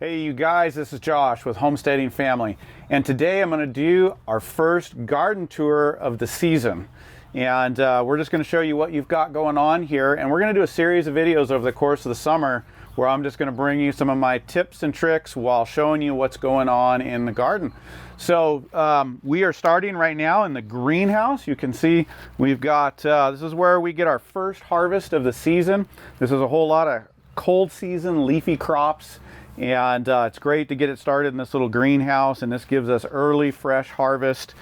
Hey you guys, this is Josh with Homesteading Family, and today I'm going to do our first garden tour of the season. And we're just going to show you what you've got going on here, and we're going to do a series of videos over the course of the summer where I'm just going to bring you some of my tips and tricks while showing you what's going on in the garden. So we are starting right now in the greenhouse. You can see we've got, this is where we get our first harvest of the season. This is a whole lot of cold season leafy crops. And it's great to get it started in this little greenhouse, and this gives us early fresh harvest.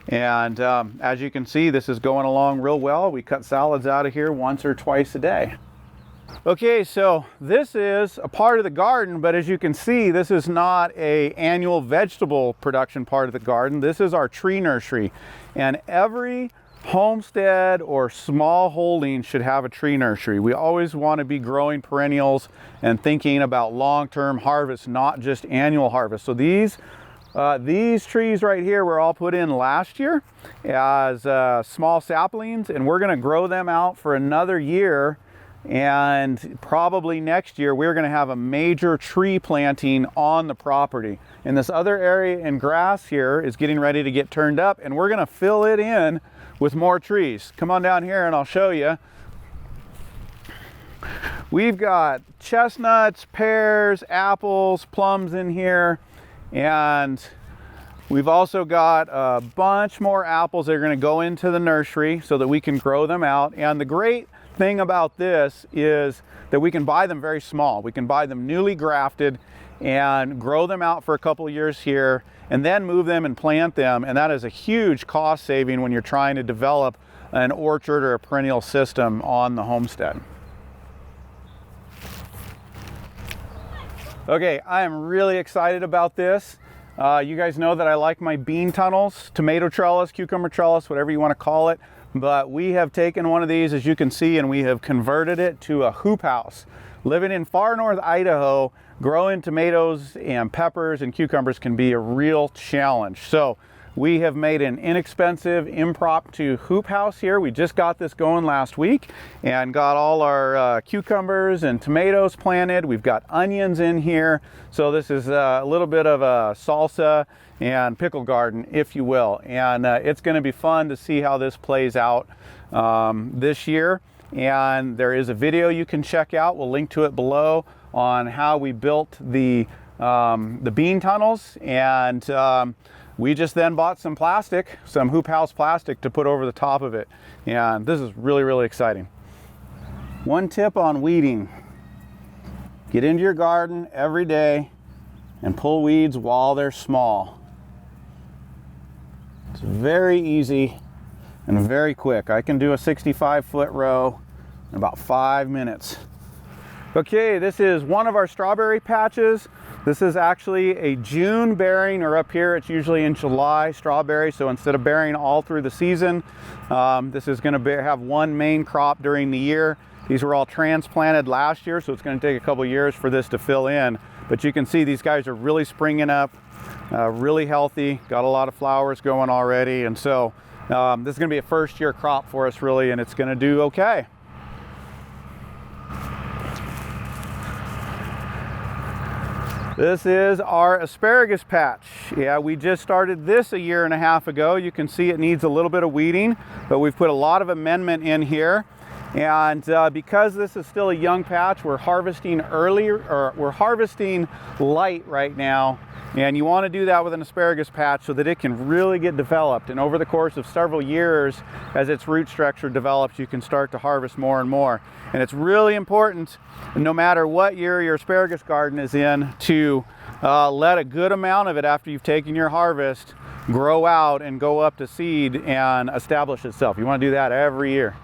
And as you can see, this is going along real well. We cut salads out of here once or twice a day. Okay, so this is a part of the garden, but as you can see, this is not an annual vegetable production part of the garden. This is our tree nursery, and every homestead or small holding should have a tree nursery. We always want to be growing perennials and thinking about long-term harvest, not just annual harvest. So these trees right here were all put in last year as small saplings, and we're going to grow them out for another year. And probably next year we're going to have a major tree planting on the property. And this other area in grass here is getting ready to get turned up, and we're going to fill it in with more trees. Come on down here and I'll show you. We've got chestnuts, pears, apples, plums in here, and we've also got a bunch more apples that are going to go into the nursery so that we can grow them out. And the great thing about this is that we can buy them very small. We can buy them newly grafted and grow them out for a couple of years here, and then move them and plant them. And that is a huge cost saving when you're trying to develop an orchard or a perennial system on the homestead. Okay, I am really excited about this. You guys know that I like my bean tunnels, tomato trellis, cucumber trellis, whatever you want to call it. But we have taken one of these, as you can see, and we have converted it to a hoop house. Living in far north Idaho, growing tomatoes and peppers and cucumbers can be a real challenge. So we have made an inexpensive impromptu hoop house here. We just got this going last week and got all our cucumbers and tomatoes planted. We've got onions in here. So this is a little bit of a salsa and pickle garden, if you will. And it's going to be fun to see how this plays out this year. And there is a video you can check out. We'll link to it below on how we built the bean tunnels. And we just then bought some plastic, some hoop house plastic to put over the top of it. And this is really, really exciting. One tip on weeding: get into your garden every day and pull weeds while they're small. It's very easy and very quick. I can do a 65-foot row in about 5 minutes. Okay, this is one of our strawberry patches. This is actually a June bearing, or up here it's usually in July strawberry. So instead of bearing all through the season, this is going to have one main crop during the year. These were all transplanted last year, so it's going to take a couple years for this to fill in. But you can see these guys are really springing up, really healthy, got a lot of flowers going already. And so this is going to be a first year crop for us really, and it's going to do okay. This is our asparagus patch. Yeah, we just started this a year and a half ago. You can see it needs a little bit of weeding, but we've put a lot of amendment in here. And because this is still a young patch, we're harvesting early, or we're harvesting light right now. And you want to do that with an asparagus patch so that it can really get developed. And over the course of several years, as its root structure develops, you can start to harvest more and more. And it's really important, no matter what year your asparagus garden is in, to let a good amount of it, after you've taken your harvest, grow out and go up to seed and establish itself. You want to do that every year.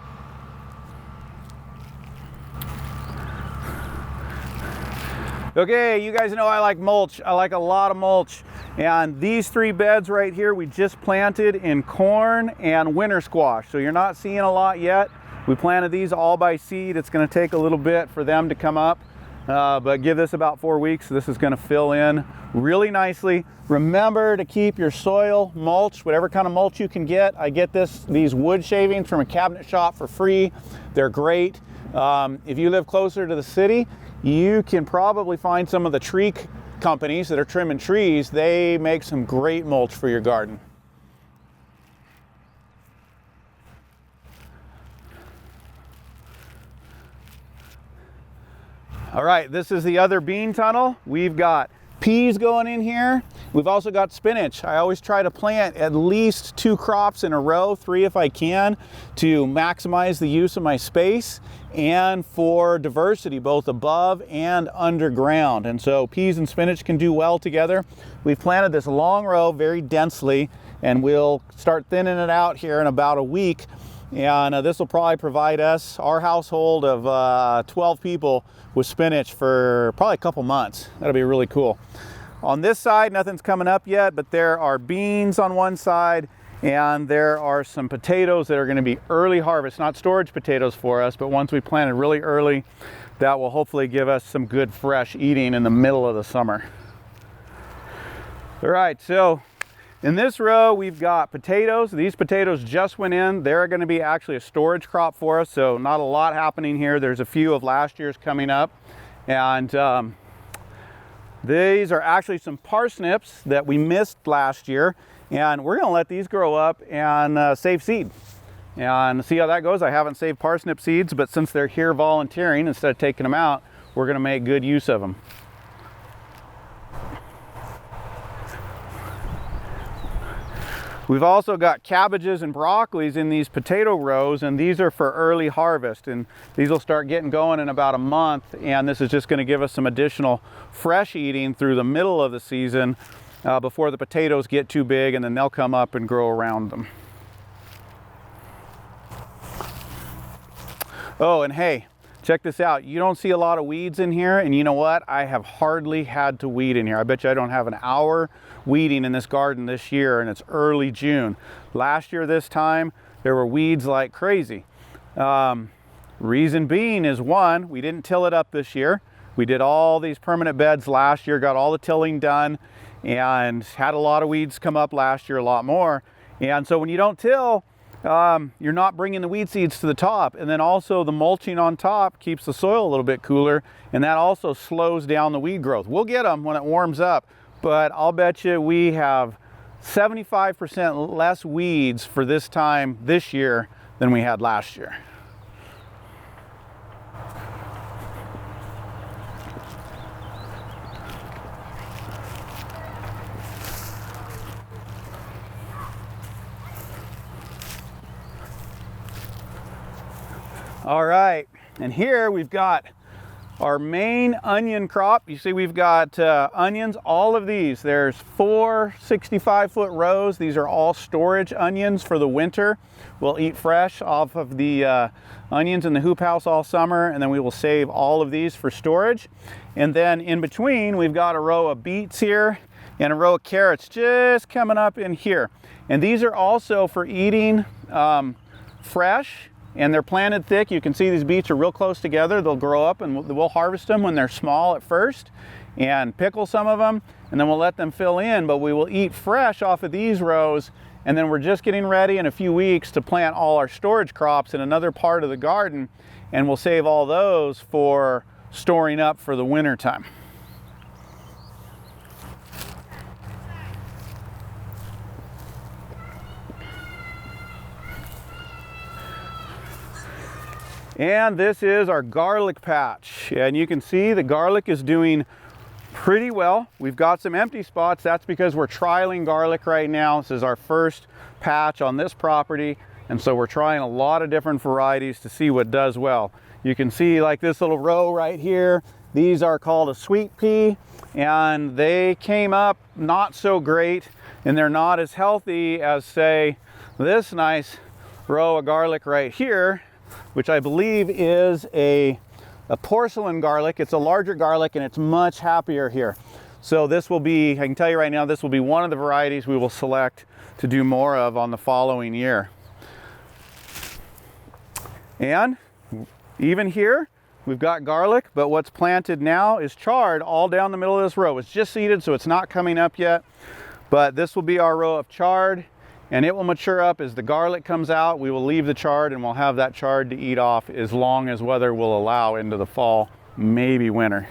Okay, you guys know I like mulch. I like a lot of mulch. And these 3 beds right here, we just planted in corn and winter squash. So you're not seeing a lot yet. We planted these all by seed. It's going to take a little bit for them to come up, but give this about 4 weeks. This is going to fill in really nicely. Remember to keep your soil mulched, whatever kind of mulch you can get. I get these wood shavings from a cabinet shop for free. They're great. If you live closer to the city, you can probably find some of the tree companies that are trimming trees, they make some great mulch for your garden. All right, this is the other bean tunnel. We've got peas going in here. We've also got spinach. I always try to plant at least 2 crops in a row, 3 if I can, to maximize the use of my space and for diversity, both above and underground. And so peas and spinach can do well together. We've planted this long row very densely, and we'll start thinning it out here in about a week. And this will probably provide us, our household of 12 people, with spinach for probably a couple months. That'll be really cool. On this side, nothing's coming up yet, but there are beans on one side, and there are some potatoes that are going to be early harvest, not storage potatoes for us, but ones we planted really early that will hopefully give us some good fresh eating in the middle of the summer. All right, so in this row, we've got potatoes. These potatoes just went in. They're going to be actually a storage crop for us, so not a lot happening here. There's a few of last year's coming up. And these are actually some parsnips that we missed last year. And we're going to let these grow up and save seed. And see how that goes. I haven't saved parsnip seeds, but since they're here volunteering, instead of taking them out, we're going to make good use of them. We've also got cabbages and broccolis in these potato rows, and these are for early harvest, and these will start getting going in about a month, and this is just going to give us some additional fresh eating through the middle of the season before the potatoes get too big, and then they'll come up and grow around them. Oh, and hey, check this out. You don't see a lot of weeds in here, and you know what? I have hardly had to weed in here. I bet you I don't have an hour weeding in this garden this year, and it's early June. Last year this time, there were weeds like crazy. Reason being is, one, we didn't till it up this year. We did all these permanent beds last year, got all the tilling done, and had a lot of weeds come up last year, a lot more. And so when you don't till, you're not bringing the weed seeds to the top, and then also the mulching on top keeps the soil a little bit cooler, and that also slows down the weed growth. We'll get them when it warms up, but I'll bet you we have 75% less weeds for this time this year than we had last year. All right, and here we've got our main onion crop. You see we've got onions, all of these. There's 4 65-foot rows. These are all storage onions for the winter. We'll eat fresh off of the onions in the hoop house all summer, and then we will save all of these for storage. And then in between, we've got a row of beets here and a row of carrots just coming up in here. And these are also for eating fresh. And they're planted thick. You can see these beets are real close together. They'll grow up, and we'll harvest them when they're small at first and pickle some of them, and then we'll let them fill in, but we will eat fresh off of these rows. And then we're just getting ready in a few weeks to plant all our storage crops in another part of the garden, and we'll save all those for storing up for the winter time. And this is our garlic patch. And you can see the garlic is doing pretty well. We've got some empty spots. That's because we're trialing garlic right now. This is our first patch on this property. And so we're trying a lot of different varieties to see what does well. You can see like this little row right here. These are called a sweet pea, and they came up not so great, and they're not as healthy as, say, this nice row of garlic right here, which I believe is a porcelain garlic. It's a larger garlic, and it's much happier here. So this will be, I can tell you right now, this will be one of the varieties we will select to do more of on the following year. And even here, we've got garlic, but what's planted now is chard all down the middle of this row. It's just seeded, so it's not coming up yet, but this will be our row of chard. And it will mature up as the garlic comes out. We will leave the chard, and we'll have that chard to eat off as long as weather will allow into the fall, maybe winter.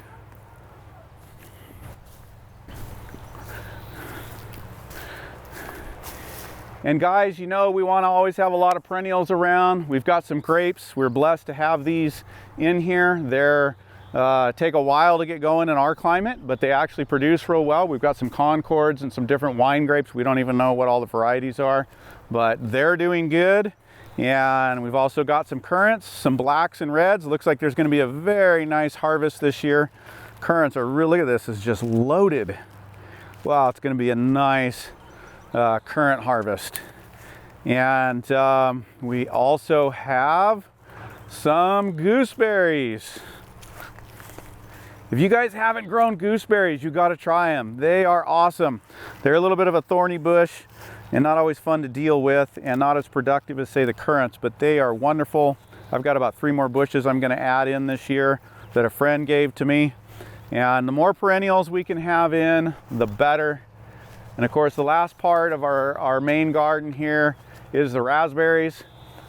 And guys, you know, we want to always have a lot of perennials around. We've got some grapes. We're blessed to have these in here. They're take a while to get going in our climate, but they actually produce real well. We've got some Concords and some different wine grapes. We don't even know what all the varieties are, but they're doing good. And we've also got some currants, some blacks and reds. Looks like there's going to be a very nice harvest this year. Currants are really, look at this, is just loaded. Wow, it's going to be a nice currant harvest. And we also have some gooseberries. If you guys haven't grown gooseberries, you got to try them. They are awesome. They're a little bit of a thorny bush and not always fun to deal with and not as productive as, say, the currants, but they are wonderful. I've got about 3 more bushes I'm going to add in this year that a friend gave to me. And the more perennials we can have in, the better. And of course, the last part of our main garden here is the raspberries.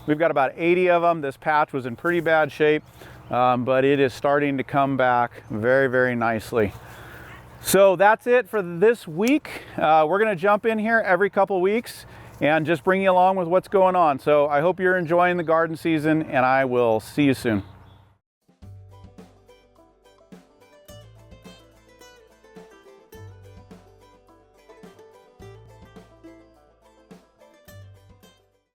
We've got about 80 of them. This patch was in pretty bad shape. But it is starting to come back very, very nicely. So that's it for this week. We're going to jump in here every couple weeks and just bring you along with what's going on. So I hope you're enjoying the garden season, and I will see you soon.